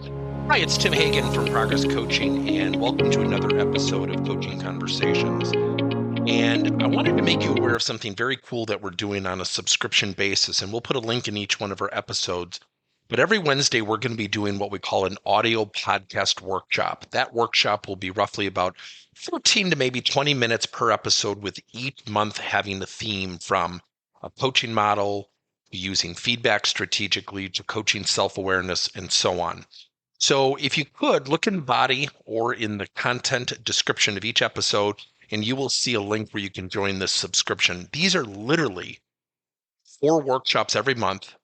Hi, it's Tim Hagen from Progress Coaching, and welcome to another episode of Coaching Conversations. And I wanted to make you aware of something very cool that we're doing on a subscription basis, and we'll put a link in each one of our episodes. But every Wednesday, we're going to be doing what we call an audio podcast workshop. That workshop will be roughly about 14 to maybe 20 minutes per episode, with each month having a theme from a coaching model, using feedback strategically, to coaching self-awareness, and so on. So if you could, look in the body or in the content description of each episode, and you will see a link where you can join this subscription. These are literally 4 workshops every month,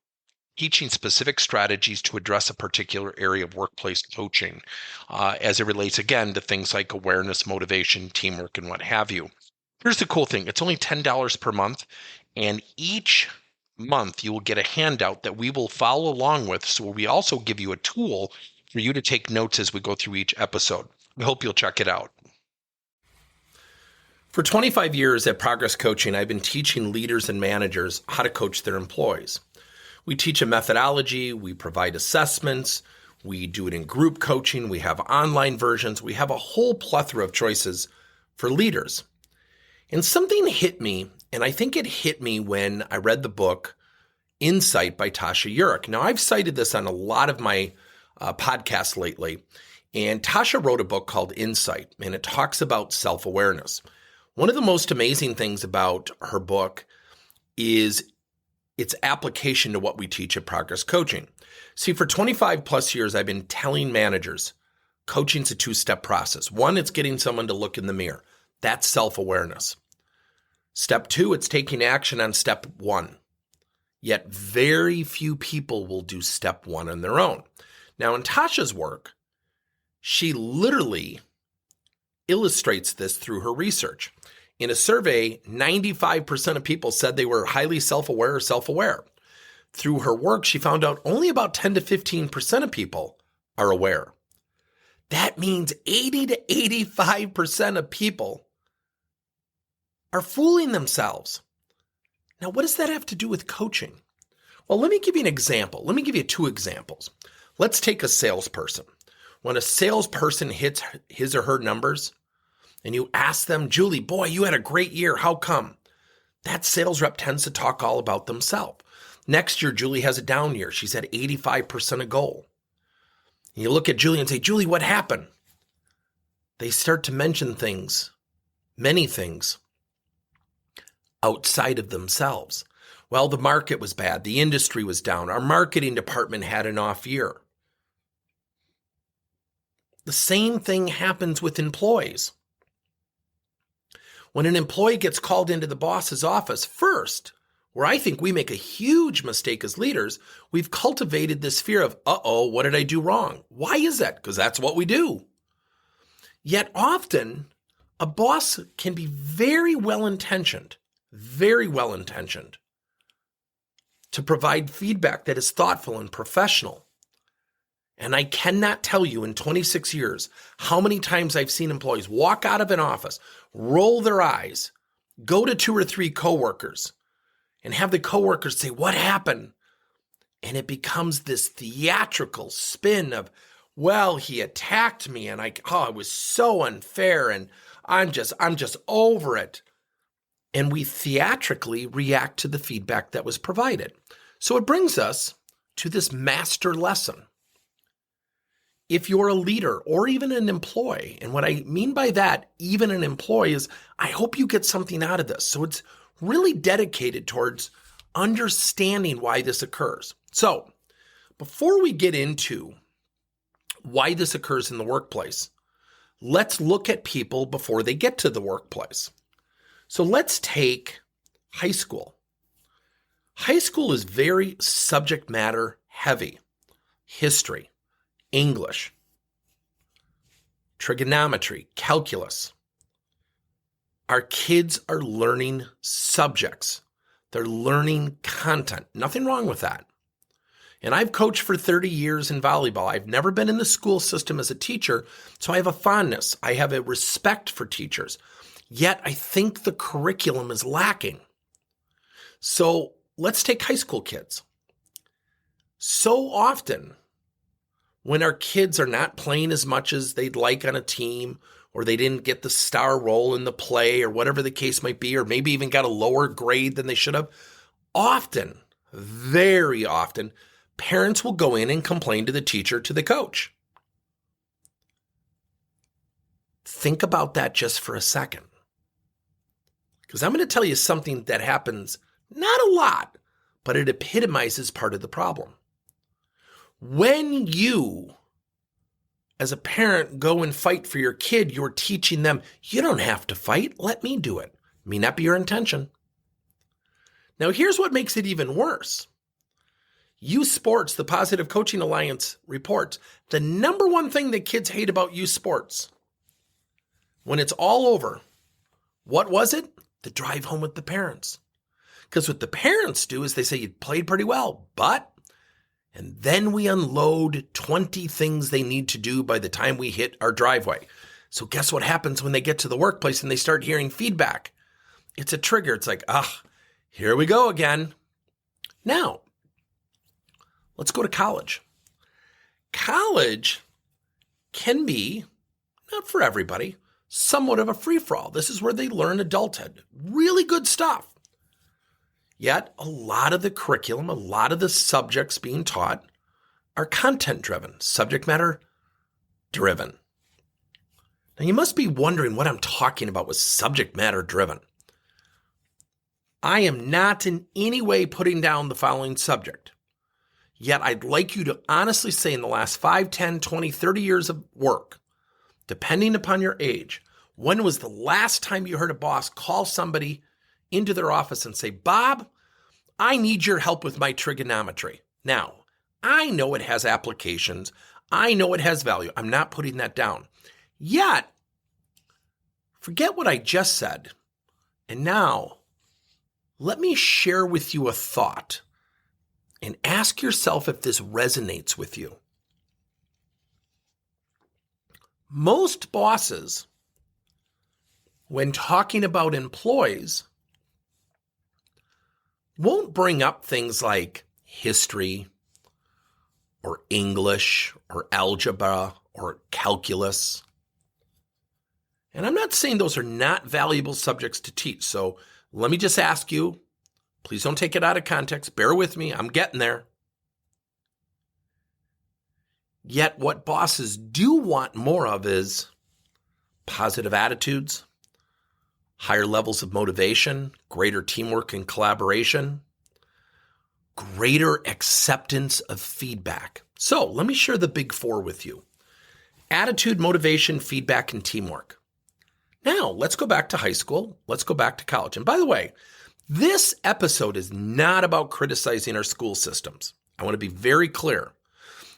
teaching specific strategies to address a particular area of workplace coaching, as it relates, again, to things like awareness, motivation, teamwork, and what have you. Here's the cool thing. It's only $10 per month, and each month you will get a handout that we will follow along with. So we also give you a tool for you to take notes as we go through each episode. We hope you'll check it out. For 25 years at Progress Coaching, I've been teaching leaders and managers how to coach their employees. We teach a methodology, we provide assessments, we do it in group coaching, we have online versions, we have a whole plethora of choices for leaders. And something hit me, and I think it hit me when I read the book Insight by Tasha Eurich. Now, I've cited this on a lot of my podcasts lately, and Tasha wrote a book called Insight, and it talks about self-awareness. One of the most amazing things about her book is its application to what we teach at Progress Coaching. See, for 25 plus years, I've been telling managers, coaching's a 2-step process. 1, it's getting someone to look in the mirror. That's self-awareness. Step 2, it's taking action on step 1. Yet very few people will do step 1 on their own. Now, in Tasha's work, she literally illustrates this through her research. In a survey, 95% of people said they were highly self-aware or self-aware. Through her work, she found out only about 10 to 15% of people are aware. That means 80 to 85% of people are fooling themselves. Now, what does that have to do with coaching? Well, let me give you an example. Let me give you 2 examples. Let's take a salesperson. When a salesperson hits his or her numbers and you ask them, Julie, boy, you had a great year. How come? That sales rep tends to talk all about themselves. Next year, Julie has a down year. She's at 85% of goal. And you look at Julie and say, Julie, what happened? They start to mention things, many things, outside of themselves. Well, the market was bad. The industry was down. Our marketing department had an off year. The same thing happens with employees. When an employee gets called into the boss's office, first, where I think we make a huge mistake as leaders, we've cultivated this fear of, what did I do wrong? Why is that? Because that's what we do. Yet often, a boss can be very well-intentioned to provide feedback that is thoughtful and professional. And I cannot tell you in 26 years how many times I've seen employees walk out of an office, roll their eyes, go to 2 or 3 coworkers, and have the coworkers say, what happened? And it becomes this theatrical spin of, well, he attacked me and it was so unfair and I'm just over it. And we theatrically react to the feedback that was provided. So it brings us to this master lesson. If you're a leader or even an employee, and what I mean by that, even an employee, is I hope you get something out of this. So it's really dedicated towards understanding why this occurs. So before we get into why this occurs in the workplace, let's look at people before they get to the workplace. So let's take high school. High school is very subject matter heavy. History, English, trigonometry, calculus. Our kids are learning subjects. They're learning content. Nothing wrong with that. And I've coached for 30 years in volleyball. I've never been in the school system as a teacher, so I have a fondness. I have a respect for teachers. Yet I think the curriculum is lacking. So let's take high school kids. So often when our kids are not playing as much as they'd like on a team, or they didn't get the star role in the play, or whatever the case might be, or maybe even got a lower grade than they should have, often, very often, parents will go in and complain to the teacher, to the coach. Think about that just for a second. Because I'm going to tell you something that happens not a lot, but it epitomizes part of the problem. When you, as a parent, go and fight for your kid, you're teaching them, you don't have to fight, let me do it. May not be your intention. Now, here's what makes it even worse. Youth Sports, the Positive Coaching Alliance reports, the number one thing that kids hate about youth sports, when it's all over, what was it? The drive home with the parents. Because what the parents do is they say, you played pretty well, but, and then we unload 20 things they need to do by the time we hit our driveway. So guess what happens when they get to the workplace and they start hearing feedback? It's a trigger. It's like, here we go again. Now, let's go to college. College can be, not for everybody, somewhat of a free-for-all. This is where they learn adulthood. Really good stuff. Yet, a lot of the curriculum, a lot of the subjects being taught are content-driven, subject matter-driven. Now, you must be wondering what I'm talking about with subject matter-driven. I am not in any way putting down the following subject. Yet, I'd like you to honestly say in the last 5, 10, 20, 30 years of work, depending upon your age, when was the last time you heard a boss call somebody into their office and say, Bob, I need your help with my trigonometry. Now, I know it has applications. I know it has value. I'm not putting that down. Yet, forget what I just said. And now, let me share with you a thought and ask yourself if this resonates with you. Most bosses, when talking about employees, won't bring up things like history or English or algebra or calculus. And I'm not saying those are not valuable subjects to teach. So let me just ask you, please don't take it out of context. Bear with me. I'm getting there. Yet what bosses do want more of is positive attitudes, higher levels of motivation, greater teamwork and collaboration, greater acceptance of feedback. So let me share the big four with you. Attitude, motivation, feedback, and teamwork. Now, let's go back to high school. Let's go back to college. And by the way, this episode is not about criticizing our school systems. I want to be very clear.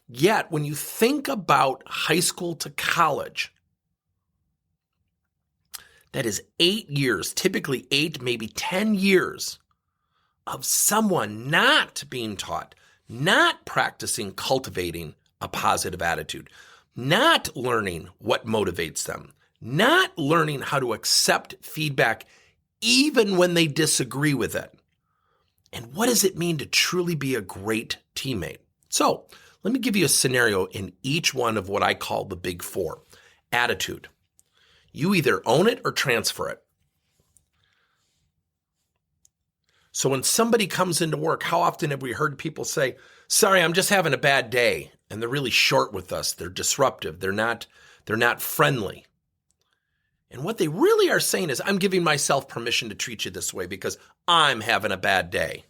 Yet, when you think about high school to college, that is 8 years, typically 8, maybe 10 years of someone not being taught, not practicing cultivating a positive attitude, not learning what motivates them, not learning how to accept feedback even when they disagree with it. And what does it mean to truly be a great teammate? So, let me give you a scenario in each one of what I call the big four. Attitude. You either own it or transfer it. So when somebody comes into work, how often have we heard people say, sorry, I'm just having a bad day. And they're really short with us. They're disruptive. They're not friendly. And what they really are saying is, I'm giving myself permission to treat you this way because I'm having a bad day.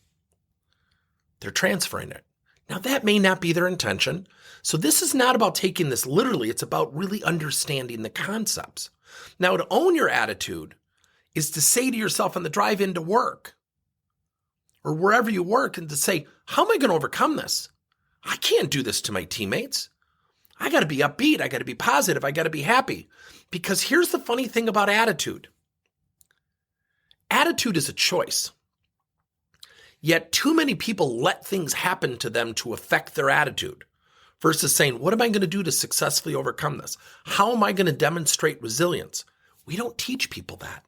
They're transferring it. Now, that may not be their intention. So this is not about taking this literally. It's about really understanding the concepts. Now, to own your attitude is to say to yourself on the drive into work or wherever you work and to say, how am I going to overcome this? I can't do this to my teammates. I got to be upbeat. I got to be positive. I got to be happy. Because here's the funny thing about attitude. Attitude is a choice. Yet too many people let things happen to them to affect their attitude versus saying, what am I going to do to successfully overcome this? How am I going to demonstrate resilience? We don't teach people that.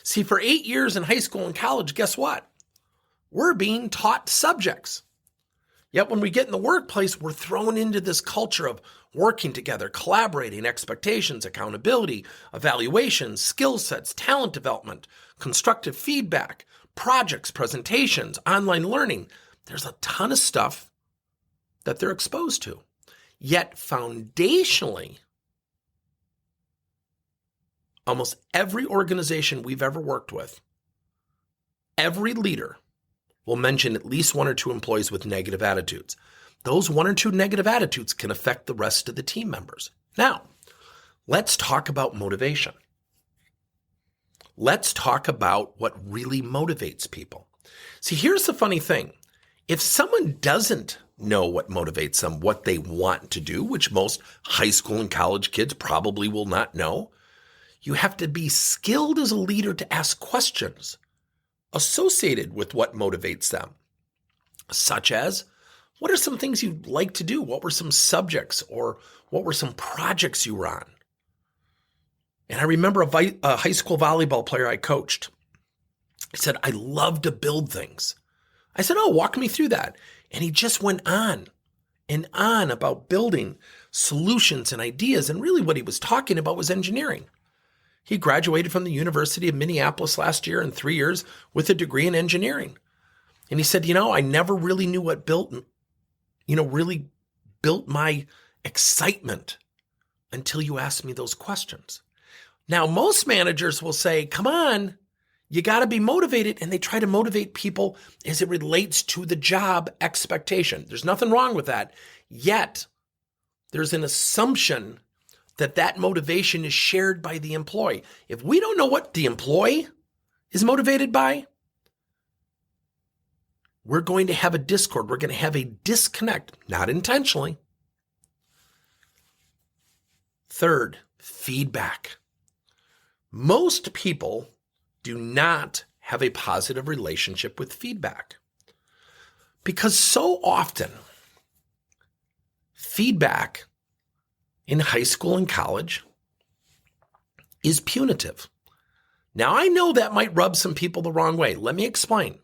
See, for 8 years in high school and college, guess what? We're being taught subjects. Yet when we get in the workplace, we're thrown into this culture of working together, collaborating, expectations, accountability, evaluations, skill sets, talent development, constructive feedback, projects, presentations, online learning. There's a ton of stuff that they're exposed to. Yet foundationally, almost every organization we've ever worked with, every leader will mention at least one or two employees with negative attitudes. Those one or two negative attitudes can affect the rest of the team members. Now, let's talk about motivation. Let's talk about what really motivates people. See, here's the funny thing. If someone doesn't know what motivates them, what they want to do, which most high school and college kids probably will not know, you have to be skilled as a leader to ask questions associated with what motivates them, such as, what are some things you like to do? What were some subjects or what were some projects you were on? And I remember a high school volleyball player I coached. He said, I love to build things. I said, oh, walk me through that. And he just went on and on about building solutions and ideas. And really what he was talking about was engineering. He graduated from the University of Minneapolis last year in 3 years with a degree in engineering. And he said, I never really knew what really built my excitement until you asked me those questions. Now, most managers will say, come on, you got to be motivated. And they try to motivate people as it relates to the job expectation. There's nothing wrong with that. Yet, there's an assumption that motivation is shared by the employee. If we don't know what the employee is motivated by, we're going to have a discord. We're going to have a disconnect, not intentionally. Third, feedback. Most people do not have a positive relationship with feedback because so often feedback in high school and college is punitive. Now, I know that might rub some people the wrong way. Let me explain.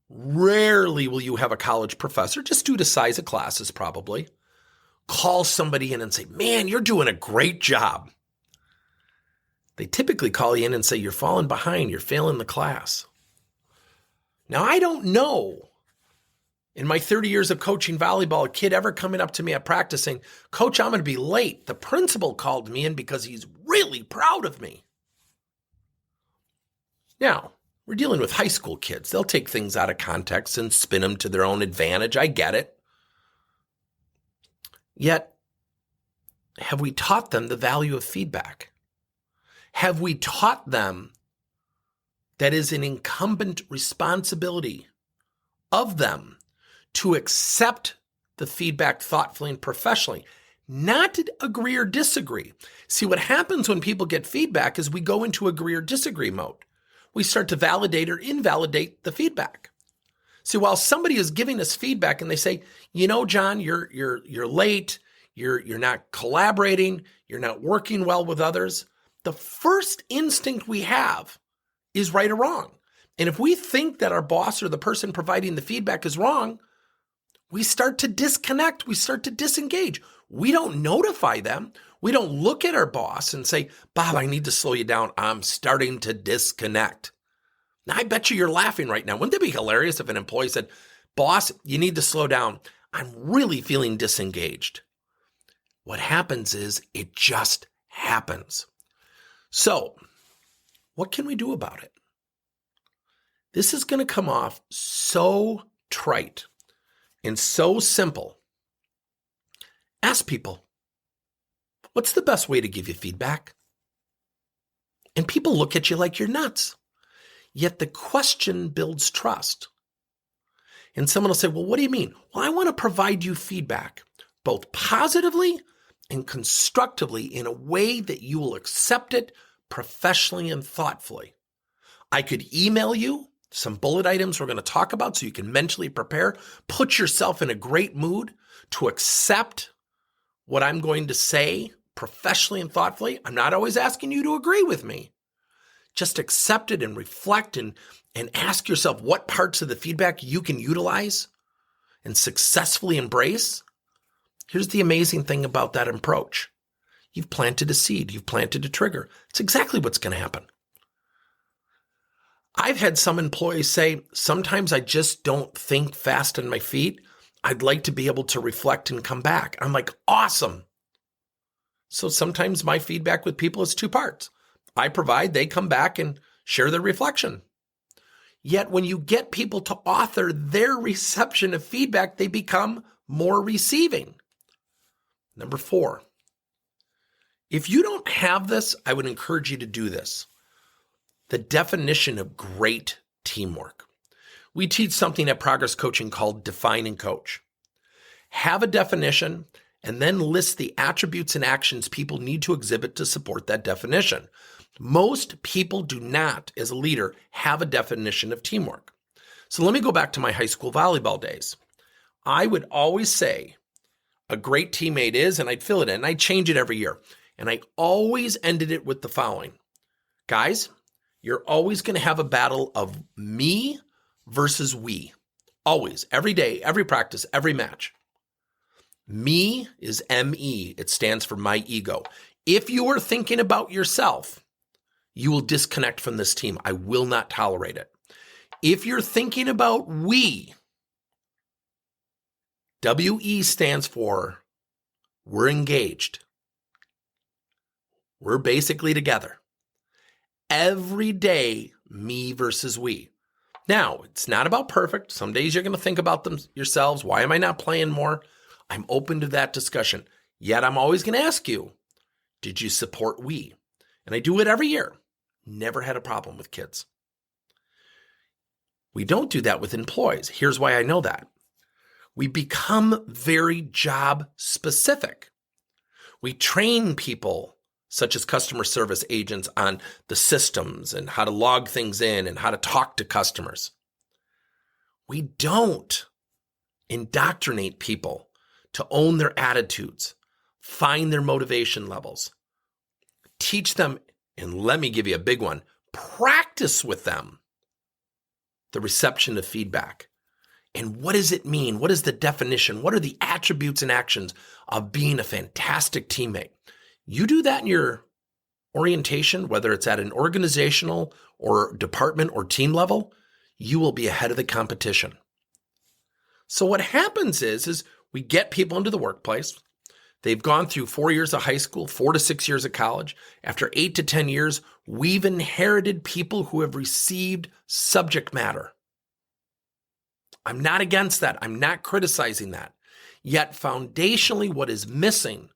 Rarely will you have a college professor, just due to size of classes probably, call somebody in and say, man, you're doing a great job. They typically call you in and say, you're falling behind, you're failing the class. Now, I don't know, in my 30 years of coaching volleyball, a kid ever coming up to me at practice saying, Coach, I'm going to be late. The principal called me in because he's really proud of me. Now, we're dealing with high school kids. They'll take things out of context and spin them to their own advantage. I get it. Yet, have we taught them the value of feedback? Have we taught them that is an incumbent responsibility of them to accept the feedback thoughtfully and professionally, not to agree or disagree? See, what happens when people get feedback is we go into agree or disagree mode. We start to validate or invalidate the feedback. See, while somebody is giving us feedback and they say, John, you're late, you're not collaborating, you're not working well with others, the first instinct we have is right or wrong. And if we think that our boss or the person providing the feedback is wrong, we start to disconnect. We start to disengage. We don't notify them. We don't look at our boss and say, Bob, I need to slow you down. I'm starting to disconnect. Now, I bet you're laughing right now. Wouldn't it be hilarious if an employee said, boss, you need to slow down. I'm really feeling disengaged. What happens is it just happens. So, what can we do about it? This is going to come off so trite and so simple. Ask people, what's the best way to give you feedback? And people look at you like you're nuts. Yet the question builds trust. And someone will say, well, what do you mean? Well, I want to provide you feedback, both positively and constructively in a way that you will accept it professionally and thoughtfully. I could email you some bullet items we're going to talk about so you can mentally prepare, put yourself in a great mood to accept what I'm going to say professionally and thoughtfully. I'm not always asking you to agree with me. Just accept it and reflect and ask yourself what parts of the feedback you can utilize and successfully embrace, here's the amazing thing about that approach. You've planted a seed. You've planted a trigger. It's exactly what's going to happen. I've had some employees say, sometimes I just don't think fast on my feet. I'd like to be able to reflect and come back. I'm like, awesome. So sometimes my feedback with people is two parts. I provide, they come back and share their reflection. Yet when you get people to author their reception of feedback, they become more receiving. Number 4, if you don't have this, I would encourage you to do this. The definition of great teamwork. We teach something at Progress Coaching called Define and Coach. Have a definition and then list the attributes and actions people need to exhibit to support that definition. Most people do not, as a leader, have a definition of teamwork. So let me go back to my high school volleyball days. I would always say a great teammate is, and I'd fill it in, and I'd change it every year. And I always ended it with the following. Guys, you're always going to have a battle of me versus we. Always, every day, every practice, every match. Me is M-E. It stands for my ego. If you are thinking about yourself, you will disconnect from this team. I will not tolerate it. If you're thinking about we, W-E stands for we're engaged. We're basically together. Every day, me versus we. Now, it's not about perfect. Some days you're going to think about them yourselves. Why am I not playing more? I'm open to that discussion. Yet I'm always going to ask you, did you support we? And I do it every year. Never had a problem with kids. We don't do that with employees. Here's why I know that. We become very job specific. We train people, such as customer service agents, on the systems and how to log things in and how to talk to customers. We don't indoctrinate people to own their attitudes, find their motivation levels, teach them, and let me give you a big one, practice with them the reception of feedback. And what does it mean? What is the definition? What are the attributes and actions of being a fantastic teammate? You do that in your orientation, whether it's at an organizational or department or team level, you will be ahead of the competition. So what happens is we get people into the workplace. They've gone through 4 years of high school, 4 to 6 years of college. After 8 to 10 years, we've inherited people who have received subject matter. I'm not against that. I'm not criticizing that. Yet foundationally, what is missing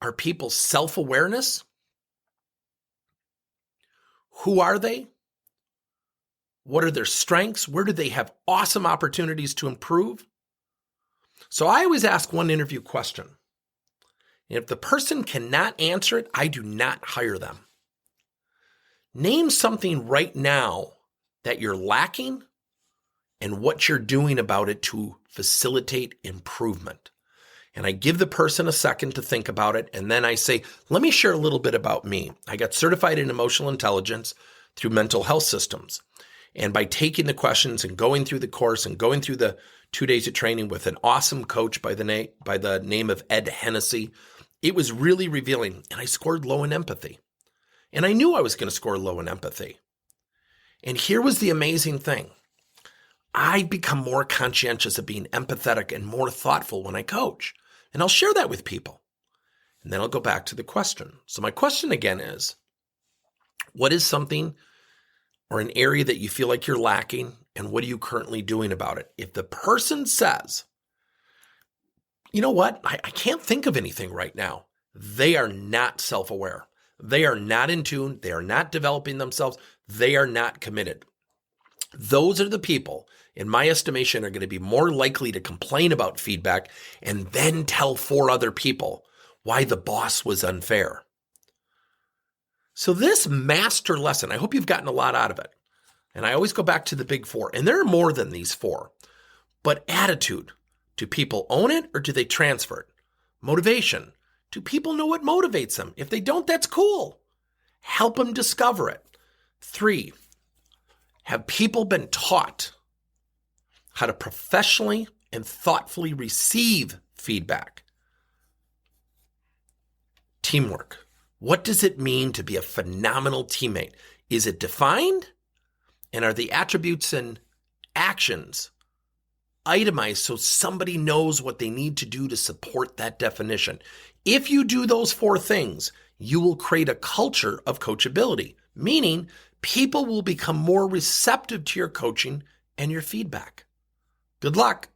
are people's self-awareness. Who are they? What are their strengths? Where do they have awesome opportunities to improve? So I always ask one interview question. And if the person cannot answer it, I do not hire them. Name something right now that you're lacking and what you're doing about it to facilitate improvement. And I give the person a second to think about it. And then I say, let me share a little bit about me. I got certified in emotional intelligence through Mental Health Systems. And by taking the questions and going through the course and going through the 2 days of training with an awesome coach by the name of Ed Hennessy, it was really revealing. And I scored low in empathy. And I knew I was going to score low in empathy. And here was the amazing thing. I become more conscientious of being empathetic and more thoughtful when I coach. And I'll share that with people. And then I'll go back to the question. So my question again is, what is something or an area that you feel like you're lacking, and what are you currently doing about it? If the person says, you know what, I can't think of anything right now, they are not self-aware. They are not in tune. They are not developing themselves. They are not committed. Those are the people, in my estimation, are going to be more likely to complain about feedback and then tell 4 other people why the boss was unfair. So this master lesson, I hope you've gotten a lot out of it. And I always go back to the big 4. And there are more than these 4. But attitude, do people own it or do they transfer it? Motivation, do people know what motivates them? If they don't, that's cool. Help them discover it. 3, have people been taught how to professionally and thoughtfully receive feedback. Teamwork. What does it mean to be a phenomenal teammate? Is it defined? And are the attributes and actions itemized so somebody knows what they need to do to support that definition? If you do those 4 things, you will create a culture of coachability, meaning people will become more receptive to your coaching and your feedback. Good luck.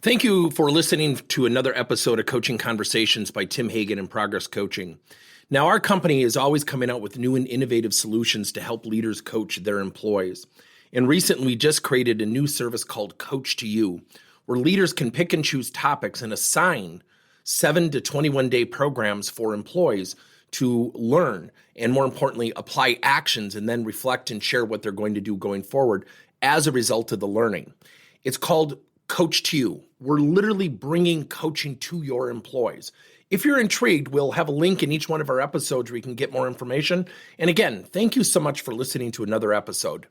Thank you for listening to another episode of Coaching Conversations by Tim Hagen and Progress Coaching. Now, our company is always coming out with new and innovative solutions to help leaders coach their employees. And recently, we just created a new service called Coach to You, where leaders can pick and choose topics and assign 7 to 21-day programs for employees to learn and, more importantly, apply actions and then reflect and share what they're going to do going forward as a result of the learning. It's called Coach to You. We're literally bringing coaching to your employees. If you're intrigued, we'll have a link in each one of our episodes where you can get more information. And again, thank you so much for listening to another episode.